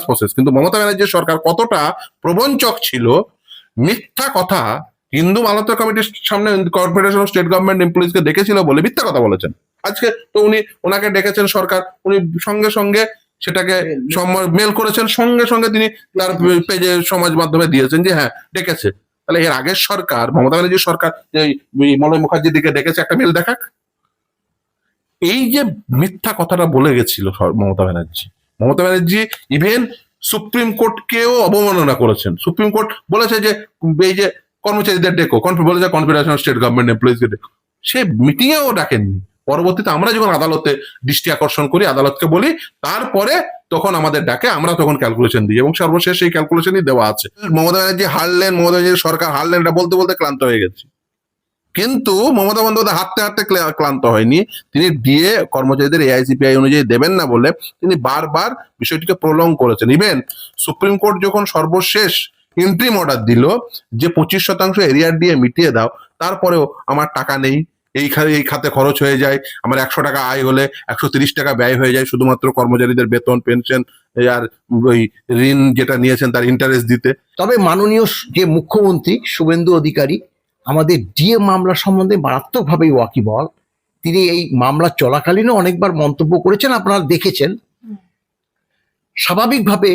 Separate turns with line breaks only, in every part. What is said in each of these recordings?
Process. কিন্তু মমতা ব্যানার্জির সরকার কতটা প্রবঞ্চক ছিল, মিথ্যা কথা হিন্দু মালব্য কমিটির সামনে কর্পোরেশন অফ স্টেট গভর্নমেন্ট এমপ্লয়িজকে ডেকেছিল বলে মিথ্যা কথা বলেছেন। আজকে তো ওনাকে ডেকেছেন সরকার, উনি সঙ্গে সঙ্গে সেটাকে মেল করেছেন, সঙ্গে সঙ্গে তিনি তার পেজে সমাজ মাধ্যমে দিয়েছেন যে হ্যাঁ ডেকেছে। তাহলে এর আগের সরকার, মমতা ব্যানার্জির সরকার মলয় মুখার্জির দিকে ডেকেছে, একটা মেল দেখাক। এই যে মিথ্যা কথাটা বলে গেছিল মমতা ব্যানার্জি ইভেন সুপ্রিম কোর্টকেও অবমাননা করেছেন। সুপ্রিম কোর্ট বলেছে যে এই যে কর্মচারীদের ডেকো, বলেছে কনফেডারেশন স্টেট গভর্নমেন্ট এমপ্লয়িজকে ডেকো, সে মিটিংয়েও ডাকেননি। পরবর্তীতে আমরা যখন আদালতে দৃষ্টি আকর্ষণ করি, আদালতকে বলি, তারপরে তখন আমাদের ডাকে, আমরা তখন ক্যালকুলেশন দিই এবং সর্বশেষ সেই ক্যালকুলেশনই দেওয়া আছে। মমতা ব্যানার্জি হারলেন, মমতা ব্যানার্জির সরকার হারলেন, এটা বলতে বলতে ক্লান্ত হয়ে গেছি। কিন্তু মমতা বন্দ্যোপাধ্যায় হাঁটতে হাঁটতে ক্লান্ত হয়নি। তিনি ডিএ কর্মচারীদের এআইসিপিআই অনুযায়ী দেবেন না বলে তিনি বারবার বিষয়টিকে প্রলং করেছেন। ইভেন সুপ্রিম কোর্ট যখন সর্বশেষ ইন্ট্রিম অর্ডার দিল যে 25% এরিয়ার ডিএ মিটিয়ে দাও, তারপরেও আমার টাকা নেই, এই খাতে খরচ হয়ে যায়, আমার 100 টাকা আয় হলে 130 টাকা ব্যয় হয়ে যায় শুধুমাত্র কর্মচারীদের বেতন, পেনশন আর ওই ঋণ যেটা নিয়েছেন তার ইন্টারেস্ট দিতে।
তবে মাননীয় যে মুখ্যমন্ত্রী শুভেন্দু অধিকারী আমাদের ডিএ মামলা সম্বন্ধে মারাত্মকভাবেই ওয়াকিবহাল। তিনি এই মামলা চলাকালীনও অনেকবার মন্তব্য করেছেন, আপনারা দেখেছেন। স্বাভাবিকভাবে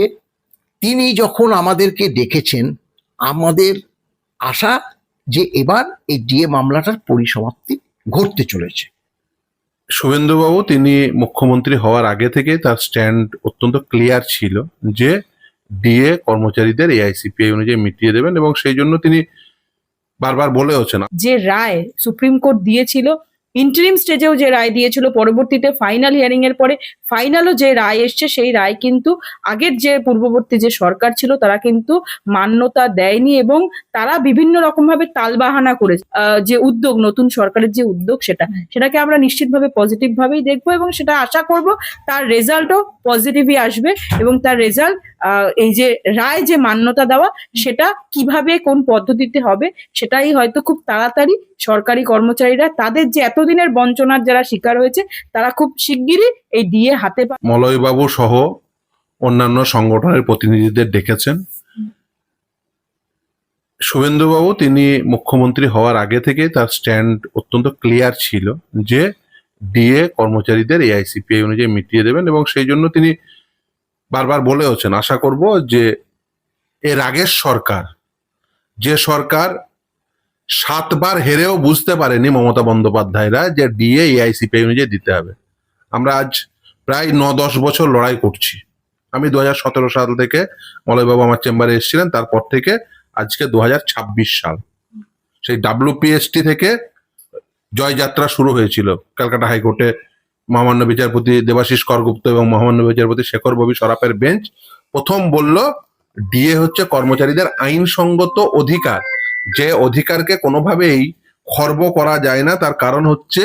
তিনি যখন আমাদেরকে ডেকেছেন, আমাদের আশা যে এবার এই ডিএ মামলাটার পরিসমাপ্তি ঘটতে চলেছে।
শুভেন্দুবাবু তিনি মুখ্যমন্ত্রী হওয়ার আগে থেকে তার স্ট্যান্ড অত্যন্ত ক্লিয়ার ছিল যে ডিএ কর্মচারীদের এআইসিপিআই অনুযায়ী মিটিয়ে দেবেন, এবং সেই জন্য তিনি বারবার বলেওছেন।
যে রায় সুপ্রিম কোর্ট দিয়েছিল, ইন্টারিম স্টেজেও যে রায় দিয়েছিল, পরবর্তীতে ফাইনাল হিয়ারিং এর পরে ফাইনালও যে রায় এসছে, সেই রায় কিন্তু আগের যে পূর্ববর্তী যে সরকার ছিল তারা কিন্তু মান্যতা দেয়নি, এবং তারা বিভিন্ন রকম ভাবে তালবাহানা করেছে। যে উদ্যোগ, নতুন সরকারের যে উদ্যোগ, সেটাকে আমরা নিশ্চিতভাবে পজিটিভ ভাবেই দেখবো, এবং সেটা আশা করব তার রেজাল্টও পজিটিভই আসবে, এবং তার রেজাল্ট এই যে রায় যে মান্যতা দেওয়া, সেটা কিভাবে কোন পদ্ধতিতে হবে সেটাই হয়তো খুব তাড়াতাড়ি সরকারি কর্মচারীরা তাদের যে এতদিনের বঞ্চনার যারা শিকার হয়েছে তারা খুব শিগগিরই এই দিয়ে হাতে পাবে।
মলয়বাবু সহ অন্যান্য সংগঠনের প্রতিনিধিদের ডেকেছেন। শুভেন্দুবাবু তিনি মুখ্যমন্ত্রী হওয়ার আগে থেকে তার স্ট্যান্ড অত্যন্ত ক্লিয়ার ছিল যে ডিএ কর্মচারীদের এআইসিপিআই অনুযায়ী মিটিয়ে দেবেন, এবং সেই জন্য তিনি বারবার বলেওছেন। আশা করব যে এর আগের সরকার, যে সরকার 7 বার হেরেও বুঝতে পারেনি মমতা বন্দ্যোপাধ্যায়রা যে ডিএ এআইসিপিআই অনুযায়ী দিতে হবে। আমরা আজ প্রায় 9-10 বছর লড়াই করছি। আমি 2017 সাল থেকে, মলয়বাবু আমার চেম্বারে এসেছিলেন, তারপর থেকে আজকে 2026 সাল। সেই WPST থেকে জয়যাত্রা শুরু হয়েছিল ক্যালকাটা হাইকোর্টে। মহামান্য বিচারপতি দেবাশিস করগুপ্ত এবং মহামান্য বিচারপতি শেখর ববি সরাফের বেঞ্চ প্রথম বলল ডিএ হচ্ছে কর্মচারীদের আইনসঙ্গত অধিকার, যে অধিকারকে কোনোভাবেই খর্ব করা যায় না। তার কারণ হচ্ছে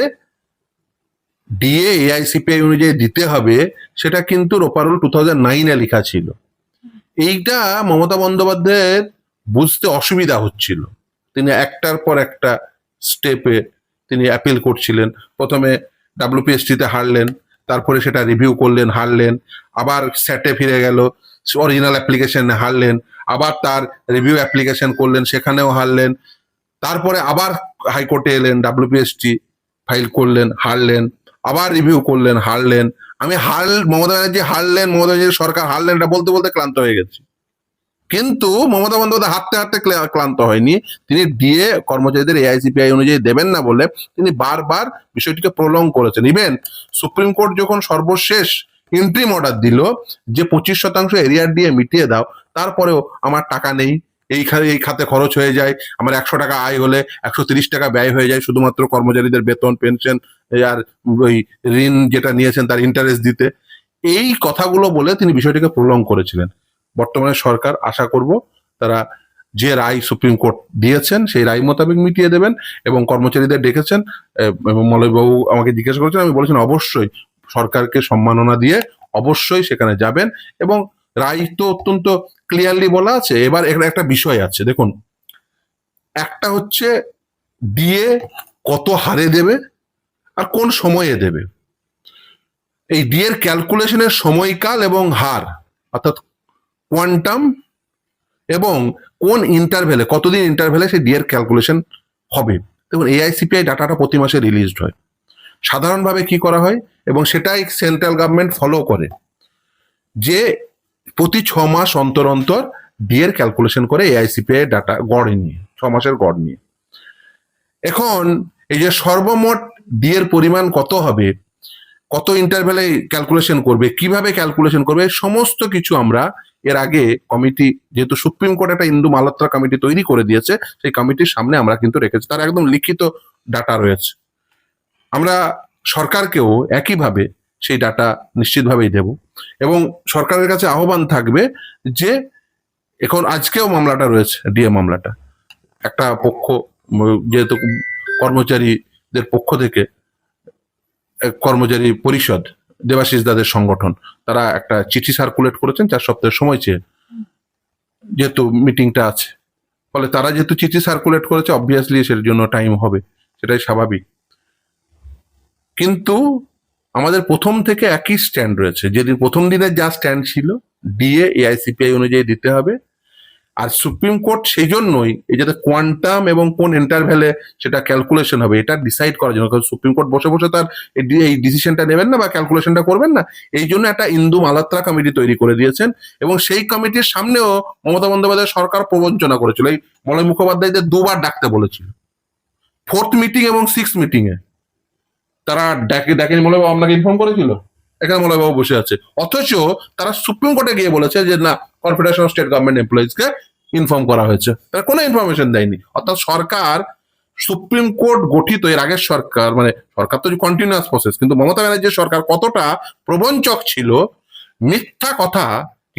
ডিএ এআইসিপিআই অনুযায়ী দিতে হবে, সেটা কিন্তু রোপারুল 2009-এ লেখা ছিল। এইটা মমতা বন্দ্যোপাধ্যায়ের বুঝতে অসুবিধা হচ্ছিল। তিনি একটার পর একটা স্টেপে তিনি অ্যাপিল করছিলেন। প্রথমে WPST-তে হারলেন, তারপরে সেটা রিভিউ করলেন, হারলেন, আবার স্যাটে ফিরে গেল, অরিজিনাল অ্যাপ্লিকেশনে হারলেন, আবার তার রিভিউ অ্যাপ্লিকেশন করলেন, সেখানেও হারলেন, তারপরে আবার হাইকোর্টে এলেন, WPST ফাইল করলেন, হারলেন, আবার রিভিউ করলেন, হারলেন। মমতা ব্যানার্জি হারলেন, মমতা ব্যানার্জির সরকার হারলেন, এটা বলতে বলতে ক্লান্ত হয়ে গেছি। কিন্তু মমতা বন্দ্যোপাধ্যায় হাঁটতে হাঁটতে ক্লান্ত হয়নি। তিনি ডিএ কর্মচারীদের এআইসিপিআই অনুযায়ী দেবেন না বলে তিনি বারবার বিষয়টিকে প্রলং করেছেন। ইভেন সুপ্রিম কোর্ট যখন সর্বশেষ ইন্ট্রিম অর্ডার দিল যে 25% এরিয়ার ডিএ মিটিয়ে দাও, তারপরেও আমার টাকা নেই, এই খাতে খরচ হয়ে যায়, আমার 100 টাকা আয় হলে 130 টাকা ব্যয় হয়ে যায় শুধুমাত্র কর্মচারীদের বেতন, পেনশন আর ওই ঋণ যেটা নিয়েছেন তার ইন্টারেস্ট দিতে, এই কথাগুলো বলে তিনি বিষয়টিকে প্রলং করেছিলেন। বর্তমানে সরকার, আশা করব তারা যে রায় সুপ্রিম কোর্ট দিয়েছেন সেই রায় মোতাবেক মিটিয়ে দেবেন, এবং কর্মচারীদের ডেকেছেন। এবং মলয়বাবু আমাকে জিজ্ঞেস করেছেন, আমি বলেছেন অবশ্যই সরকারকে সম্মাননা দিয়ে অবশ্যই সেখানে যাবেন, এবং রায় তো অত্যন্ত ক্লিয়ারলি বলা আছে। এবার একটা বিষয় আছে, দেখুন, একটা হচ্ছে ডিএ কত হারে দেবে আর কোন সময়ে দেবে। এই ডিএর ক্যালকুলেশনের সময়কাল এবং হার, অর্থাৎ কোয়ান্টাম এবং কোন ইন্টারভ্যালে, কতদিন ইন্টারভ্যালে সেই ডিএর ক্যালকুলেশন হবে। দেখুন এআইসিপিআই ডাটাটা প্রতি মাসে রিলিজড হয়। সাধারণভাবে কি করা হয় এবং সেটাই সেন্ট্রাল গভর্নমেন্ট ফলো করে, যে প্রতি 6 মাস অন্তর অন্তর ডিএর ক্যালকুলেশন করে এআইসিপিআই ডাটা গড় নিয়ে, 6 মাসের গড় নিয়ে। এখন এই যে সর্বমোট ডিএর পরিমাণ কত হবে, কত ইন্টারভ্যালে ক্যালকুলেশন করবে, কিভাবে ক্যালকুলেশন করবে, সমস্ত কিছু আমরা এর আগে কমিটি, যেহেতু সুপ্রিম কোর্ট একটা ইন্দু মালহোত্রা কমিটি তৈরি করে দিয়েছে, সেই কমিটির সামনে আমরা কিন্তু রেখেছি, তার একদম লিখিত ডাটা রয়েছে। আমরা সরকারকেও একইভাবে সেই ডাটা নিশ্চিতভাবেই দেব এবং সরকারের কাছে আহ্বান থাকবে যে এখন আজকেও মামলাটা রয়েছে, ডিএ মামলাটা, একটা পক্ষ যেহেতু কর্মচারীদের পক্ষ থেকে কর্মচারী পরিষদ, দেবাশিস দাদের সংগঠন, তারা একটা চিঠি সার্কুলেট করেছেন 4 সপ্তাহের সময় চেয়ে, যেহেতু মিটিংটা আছে, ফলে তারা যেহেতু চিঠি সার্কুলেট করেছে অবভিয়াসলি সের জন্য টাইম হবে, সেটাই স্বাভাবিক। কিন্তু আমাদের প্রথম থেকে একই স্ট্যান্ড রয়েছে, যেদিন প্রথম দিনের যা স্ট্যান্ড ছিল ডিএ এআইসিপিআই অনুযায়ী দিতে হবে। আর সুপ্রিম কোর্ট সেই জন্যই এই যাতে কোয়ান্টাম এবং কোন ইন্টারভ্যালে সেটা ক্যালকুলেশন হবে এটা ডিসাইড করার জন্য, কারণ সুপ্রিম কোর্ট বসে বসে তার এই ডিসিশনটা নেবেন না বা ক্যালকুলেশনটা করবেন না, এই জন্য একটা ইন্দু মালহোত্রা কমিটি তৈরি করে দিয়েছেন। এবং সেই কমিটির সামনেও মমতা বন্দ্যোপাধ্যায় সরকার প্রবঞ্চনা করেছিল, এই মলয় মুখোপাধ্যায়দের 2বার ডাকতে বলেছিল, 4th মিটিং এবং 6th মিটিং এ তারা ডাকেনি। মলয়বাবু আপনাকে ইনফর্ম করেছিল, এখানে মলয়বাবু বসে আছে, অথচ তারা সুপ্রিম কোর্টে গিয়ে বলেছে যে না, কনফেডারেশন অফ স্টেট গভর্নমেন্ট এমপ্লয়িজকে ইনফর্ম করা হয়েছে, তারা কোনো ইনফরমেশন দেয়নি। অর্থাৎ সরকার, সুপ্রিম কোর্ট গঠিত এর আগের সরকার, মানে সরকার তো কন্টিনিউয়াস প্রসেস, কিন্তু মমতা ব্যানার্জির সরকার কতটা প্রবঞ্চক ছিল, মিথ্যা কথা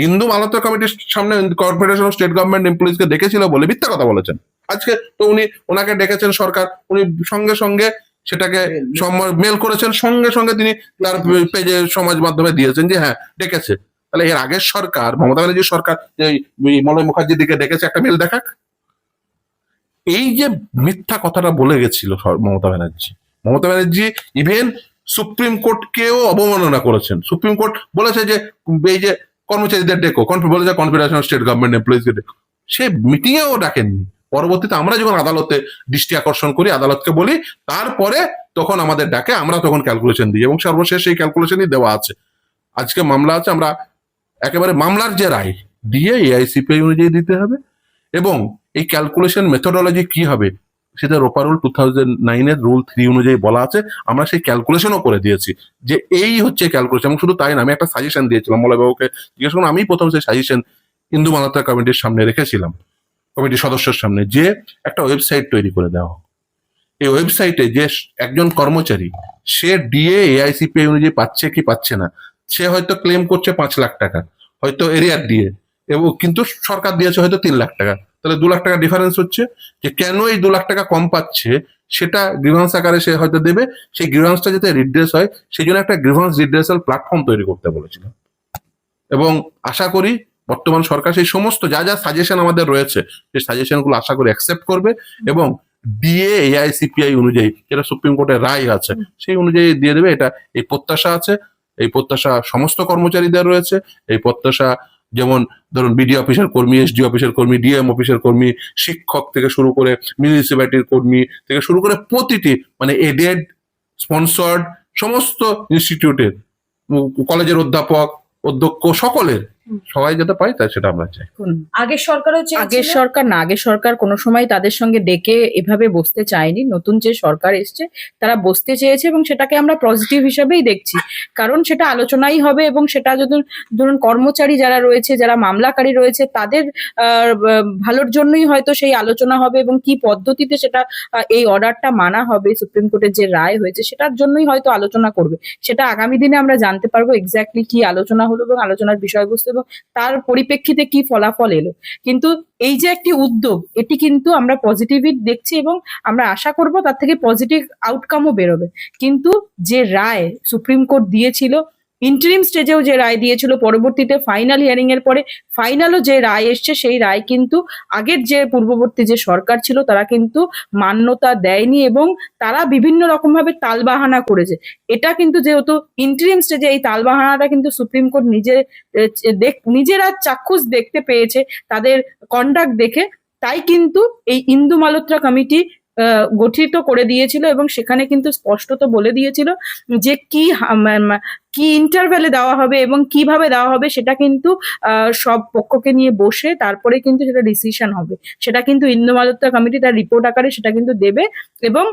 হিন্দু মালহোত্রা কমিটির সামনে কনফেডারেশন অফ স্টেট গভর্নমেন্ট এমপ্লয়িজকে ডেকেছিল বলে মিথ্যা কথা বলেছেন। আজকে তো ওনাকে ডেকেছেন সরকার, উনি সঙ্গে সঙ্গে সেটাকে মেল করেছেন, সঙ্গে সঙ্গে তিনি তার পেজে সমাজ মাধ্যমে দিয়েছেন যে হ্যাঁ ডেকেছে। তাহলে এর আগের সরকার, মমতা ব্যানার্জির সরকার, যে মলয় মুখার্জির দিকে ডেকেছে, একটা মেল দেখাক। এই যে মিথ্যা কথাটা বলে গেছিল মমতা ব্যানার্জি ইভেন সুপ্রিম কোর্টকেও অবমাননা করেছেন। সুপ্রিম কোর্ট বলেছে যে এই যে কর্মচারীদের ডেকো, বলেছে কনফেডারেশন অফ স্টেট গভর্নমেন্ট এমপ্লয়িজকে ডেকো, সে মিটিংয়েও ডাকেননি। পরবর্তীতে আমরা যখন আদালতে দৃষ্টি আকর্ষণ করি, আদালতকে বলি, তারপরে তখন আমাদের ডাকে, আমরা তখন ক্যালকুলেশন দিই এবং সর্বশেষ এই ক্যালকুলেশনই দেওয়া আছে। আজকে মামলা আছে, আমরা একেবারে মামলার যে রায় দিয়ে এআইসিপিআই অনুযায়ী দিতে হবে এবং এই ক্যালকুলেশন মেথোডোলজি কি হবে সেটা রোপা রুল 2009 এর রুল 3 অনুযায়ী বলা আছে। আমরা সেই ক্যালকুলেশনও করে দিয়েছি যে এই হচ্ছে ক্যালকুলেশন। এবং শুধু তাই না, আমি একটা সাজেশন দিয়েছিলাম মলয়বাবুকে জিজ্ঞেস করুন, আমি প্রথম সেই সাজেশন ইন্দু মালহোত্রা কমিটির সামনে রেখেছিলাম, কমিটির সদস্যের সামনে, যে একটা ওয়েবসাইট তৈরি করে দেওয়া হোক। এই ওয়েবসাইটে যে একজন কর্মচারী সে ডিএ এআইসিপিআই অনুযায়ী পাচ্ছে কি পাচ্ছে না, সে হয়তো ক্লেম করছে 5 লাখ টাকা, হয়তো এরিয়ার ডিএ, এবং কিন্তু সরকার দিয়েছে হয়তো 3 লাখ টাকা, তাহলে 2 লাখ টাকা ডিফারেন্স হচ্ছে। যে কেন এই 2 লাখ টাকা কম পাচ্ছে সেটা গ্রিভান্স আকারে সে হয়তো দেবে, সেই গ্রিভান্সটা যাতে রিড্রেস হয় সেই জন্য একটা গ্রিভান্স রিড্রেসাল প্ল্যাটফর্ম তৈরি করতে বলেছিল। এবং আশা করি বর্তমান সরকার সেই সমস্ত যা যা সাজেশন আমাদের রয়েছে, সেই সাজেশনগুলো আশা করি অ্যাকসেপ্ট করবে এবং ডিএ এআইসিপিআই অনুযায়ী যেটা সুপ্রিম কোর্টের রায় আছে সেই অনুযায়ী দিয়ে দেবে, এটা এই প্রত্যাশা আছে। এই প্রত্যাশা সমস্ত কর্মচারীদের রয়েছে। এই প্রত্যাশা যেমন ধরুন বিডি অফিসের কর্মী, এসডি অফিসের কর্মী, ডিএম অফিসের কর্মী, শিক্ষক থেকে শুরু করে মিউনিসিপ্যালিটির কর্মী থেকে শুরু করে প্রতিটি, মানে এডেড স্পন্সর্ড সমস্ত ইনস্টিটিউটের কলেজের অধ্যাপক, অধ্যক্ষ, সকলের, সবাই যেতে পাই তাই সেটা আমরা চাই।
আগের সরকার কোনো সময় তাদের সঙ্গে ডেকে এভাবে বসতে চায়নি। নতুন যে সরকার এসছে তারা বসতে চেয়েছে এবং সেটাকে আমরা পজিটিভ হিসেবেই দেখছি, কারণ সেটা আলোচনাই হবে এবং সেটা যদি ধরুন কর্মচারী যারা রয়েছে, যারা মামলাকারী রয়েছে, তাদের ভালোর জন্যই হয়তো সেই আলোচনা হবে এবং কি পদ্ধতিতে সেটা এই অর্ডারটা মানা হবে, সুপ্রিম কোর্টের যে রায় হয়েছে সেটার জন্যই হয়তো আলোচনা করবে। সেটা আগামী দিনে আমরা জানতে পারবো এক্স্যাক্টলি কি আলোচনা হলো এবং আলোচনার বিষয়বস্তু এবং তার পরিপ্রেক্ষিতে কি ফলাফল এলো। কিন্তু এই যে একটি উদ্যোগ, এটি কিন্তু আমরা পজিটিভই দেখছি এবং আমরা আশা করব তার থেকে পজিটিভ আউটকামও বেরোবে। কিন্তু যে রায় সুপ্রিম কোর্ট দিয়েছিল ইন্টারিম স্টেজেও যে রায় দিয়েছিল, পরবর্তীতে ফাইনাল হিয়ারিং এর পরে ফাইনালও যে রায় এসছে সেই রায় কিন্তু আগের যে পূর্ববর্তী যে সরকার ছিল তারা কিন্তু মান্যতা দেয়নি এবং তারা বিভিন্ন রকম ভাবে তালবাহানা করেছে। এটা কিন্তু যেহেতু ইন্টারিম স্টেজে এই তালবাহানাটা কিন্তু সুপ্রিম কোর্ট নিজেরা চাক্ষুষ দেখতে পেয়েছে তাদের কন্ডাক্ট দেখে, তাই কিন্তু এই ইন্দু মালহোত্রা কমিটি গঠিত করে দিয়েছিল এবং সেখানে কিন্তু স্পষ্টত বলে দিয়েছিল যে কি ইন্টারভ্যালে দেওয়া হবে এবং কিভাবে দেওয়া হবে সেটা কিন্তু সব পক্ষকে নিয়ে বসে তারপরে কিন্তু সেটা ডিসিশন হবে। সেটা কিন্তু ইন্দু মালহোত্রা কমিটি তার রিপোর্ট আকারে সেটা কিন্তু দেবে এবং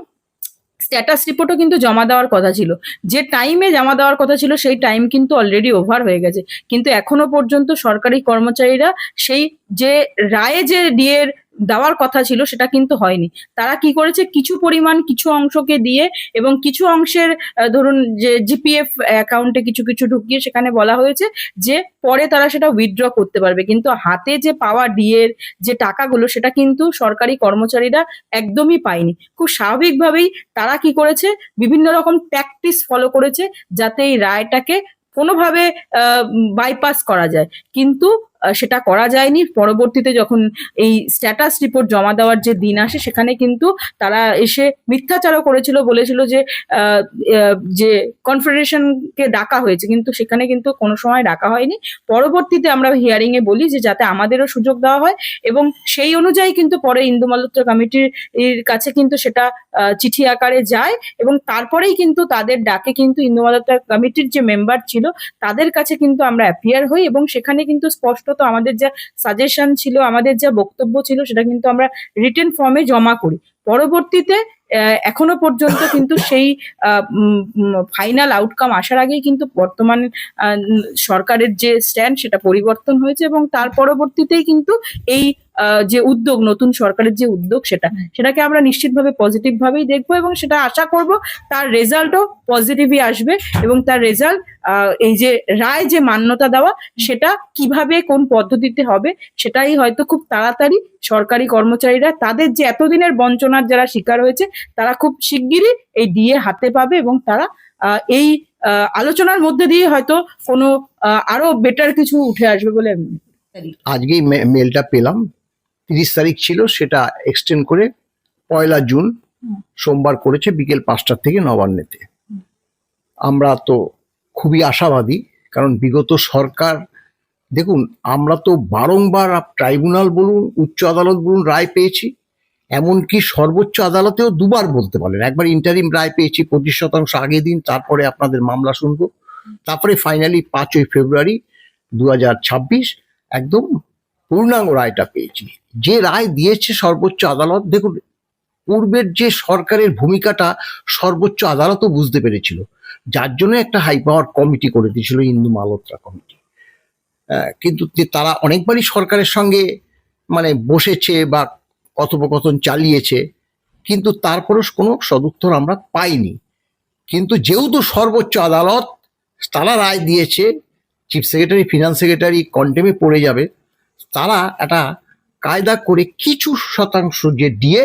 স্ট্যাটাস রিপোর্টও কিন্তু জমা দেওয়ার কথা ছিল। যে টাইমে জমা দেওয়ার কথা ছিল সেই টাইম কিন্তু অলরেডি ওভার হয়ে গেছে, কিন্তু এখনো পর্যন্ত সরকারি কর্মচারীরা সেই যে রায়ে যে ডিএর দেওয়ার কথা ছিল সেটা কিন্তু হয়নি। তারা কি করেছে, কিছু পরিমাণ কিছু অংশকে দিয়ে এবং কিছু অংশের ধরুন যে জিপিএফ অ্যাকাউন্টে কিছু কিছু ঢুকিয়ে সেখানে বলা হয়েছে যে পরে তারা সেটা উইথড্র করতে পারবে, কিন্তু হাতে যে পাওয়া ডিএর যে টাকাগুলো সেটা কিন্তু সরকারি কর্মচারীরা একদমই পায়নি। খুব স্বাভাবিকভাবেই তারা কি করেছে, বিভিন্ন রকম ট্যাকটিক্স ফলো করেছে যাতে এই রায়টাকে কোনোভাবে বাইপাস করা যায়, কিন্তু সেটা করা যায়নি। পরবর্তীতে যখন এই স্ট্যাটাস রিপোর্ট জমা দেওয়ার যে দিন আসে সেখানে কিন্তু তারা এসে মিথ্যাচারও করেছিল, বলেছিল যে যে কনফেডারেশনকে ডাকা হয়েছে, কিন্তু সেখানে কিন্তু কোনো সময় ডাকা হয়নি। পরবর্তীতে আমরা হিয়ারিং এ বলি যে যাতে আমাদেরও সুযোগ দেওয়া হয় এবং সেই অনুযায়ী কিন্তু পরে ইন্দু মালহোত্রা কমিটির কাছে কিন্তু সেটা চিঠি আকারে যায় এবং তারপরেই কিন্তু তাদের ডাকে কিন্তু ইন্দু মালহোত্রা কমিটির যে মেম্বার ছিল তাদের কাছে কিন্তু আমরা অ্যাপিয়ার হই এবং সেখানে কিন্তু স্পষ্টত আমাদের যা সাজেশন ছিল, আমাদের যা বক্তব্য ছিল সেটা কিন্তু আমরা রিটেন ফর্মে জমা করি। পরবর্তীতে এখনো পর্যন্ত কিন্তু সেই ফাইনাল আউটকাম আসার আগেই কিন্তু বর্তমান সরকারের যে স্ট্যান্ড সেটা পরিবর্তন হয়েছে এবং তার পরবর্তীতেই কিন্তু এই যে উদ্যোগ, নতুন সরকারের যে উদ্যোগ সেটাকে আমরা নিশ্চিতভাবে পজিটিভ ভাবেই দেখবো এবং সেটা আশা করব তার রেজাল্টও পজিটিভই আসবে এবং তার রেজাল্ট এই যে রায় যে মান্যতা দেওয়া সেটা কিভাবে কোন পদ্ধতিতে হবে সেটাই হয়তো খুব তাড়াতাড়ি সরকারি কর্মচারীরা তাদের যে এতদিনের বঞ্চনার যারা শিকার হয়েছে তারা খুব শিগগিরই এই ডিএ হাতে পাবে এবং তারা এই আলোচনার মধ্যে দিয়ে হয়তো কোনো আরো বেটার কিছু উঠে আসবে বলে আমি মনে করি।
আজকেই মেলটা পেলাম, 30 তারিখ ছিল, সেটা এক্সটেন্ড করে 1 জুন সোমবার করেছে বিকেল 5টা থেকে নবান্নেতে। আমরা তো খুবই আশাবাদী, কারণ বিগত সরকার, দেখুন আমরা তো বারংবার ট্রাইব্যুনাল বলুন, উচ্চ আদালত বলুন রায় পেয়েছি, এমনকি সর্বোচ্চ আদালতেও দুবার বলতে পারেন। একবার ইন্টারিম রায় পেয়েছি 25% আগে দিন, তারপরে আপনাদের মামলা শুনবো, তারপরে ফাইনালি 5ই ফেব্রুয়ারি 2026 একদম পূর্ণাঙ্গ রায়টা পেয়েছি। যে রায় দিয়েছে সর্বোচ্চ আদালত, দেখুন পূর্বের যে সরকারের ভূমিকাটা সর্বোচ্চ আদালতও বুঝতে পেরেছিল, যার জন্য একটা হাই পাওয়ার কমিটি করে দিয়েছিল ইন্দু মালহোত্রা কমিটি। কিন্তু তারা অনেকবারই সরকারের সঙ্গে মানে বসেছে বা কথোপকথন চালিয়েছে, কিন্তু তারপরেও কোনো সদুত্তর আমরা পাইনি। কিন্তু যেহেতু সর্বোচ্চ আদালত তারা রায় দিয়েছে, চিফ সেক্রেটারি, ফিনান্স সেক্রেটারি কন্টেমে পড়ে যাবে, তারা একটা কায়দা করে কিছু শতাংশ যে ডিএ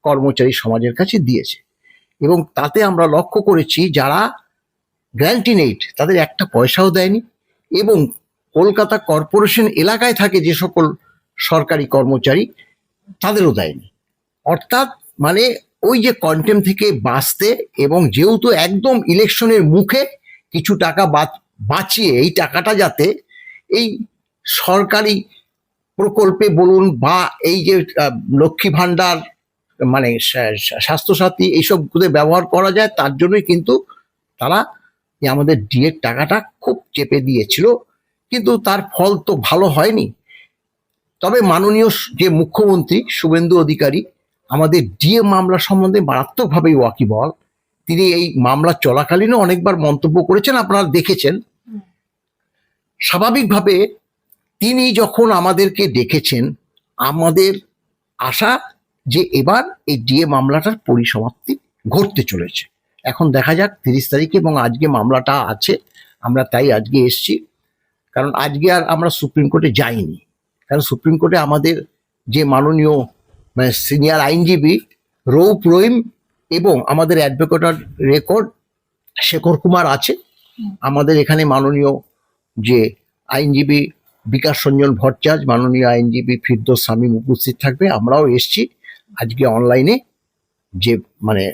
কর্মচারী সমাজের কাছে দিয়েছে এবং তাতে আমরা লক্ষ্য করেছি যারা গ্র্যান্টিনেট তাদের একটা পয়সাও দেয়নি এবং কলকাতা কর্পোরেশন এলাকায় থাকে যে সকল সরকারি কর্মচারী তাদেরও দেয়নি। অর্থাৎ মানে ওই যে কন্টেম থেকে বাঁচতে এবং যেহেতু একদম ইলেকশনের মুখে কিছু টাকা বাঁচিয়ে এই টাকাটা যাতে এই সরকারি প্রকল্পে বলুন বা এই যে লক্ষ্মী ভাণ্ডার মানে স্বাস্থ্যসাথী এইসবগুলো ব্যবহার করা যায়, তার জন্যই কিন্তু তারা আমাদের ডিএর টাকাটা খুব চেপে দিয়েছিল, কিন্তু তার ফল তো ভালো হয়নি। তবে মাননীয় যে মুখ্যমন্ত্রী শুভেন্দু অধিকারী আমাদের ডিএ মামলা সম্বন্ধে মারাত্মকভাবেই ওয়াকিবহাল। তিনি এই মামলা চলাকালীনও অনেকবার মন্তব্য করেছেন, আপনারা দেখেছেন। স্বাভাবিকভাবে তিনি যখন আমাদেরকে ডেকেছেন, আমাদের আশা যে এবার এই ডিএ মামলাটার পরিসমাপ্তি ঘটতে চলেছে। এখন দেখা যাক 30 তারিখে এবং আজকে মামলাটা আছে, আমরা তাই আজকে এসছি। কারণ আজকে আর আমরা সুপ্রিম কোর্টে যাইনি, কারণ সুপ্রিম কোর্টে আমাদের যে মাননীয় সিনিয়র আইনজীবী রৌফ রহিম এবং আমাদের অ্যাডভোকেট রেকর্ড শেখর কুমার আছে, আমাদের এখানে মাননীয় যে আইনজীবী বিকাশ রঞ্জন ভট্টাচার্য, মাননীয় আইনজীবী ফিরদৌস শামীম উপস্থিত থাকবে। আমরাও এসছি আজকে অনলাইনে, যে মানে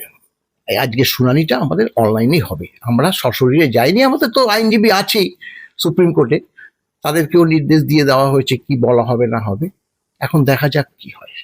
আজকে শুনানিটা আমাদের অনলাইনেই হবে। আমরা সশরীরে যাইনি, আমাদের তো আইনজীবী আছেই সুপ্রিম কোর্টে, তাদেরকেও নির্দেশ দিয়ে দেওয়া হয়েছে কি বলা হবে না হবে। এখন দেখা যাক কি হয়।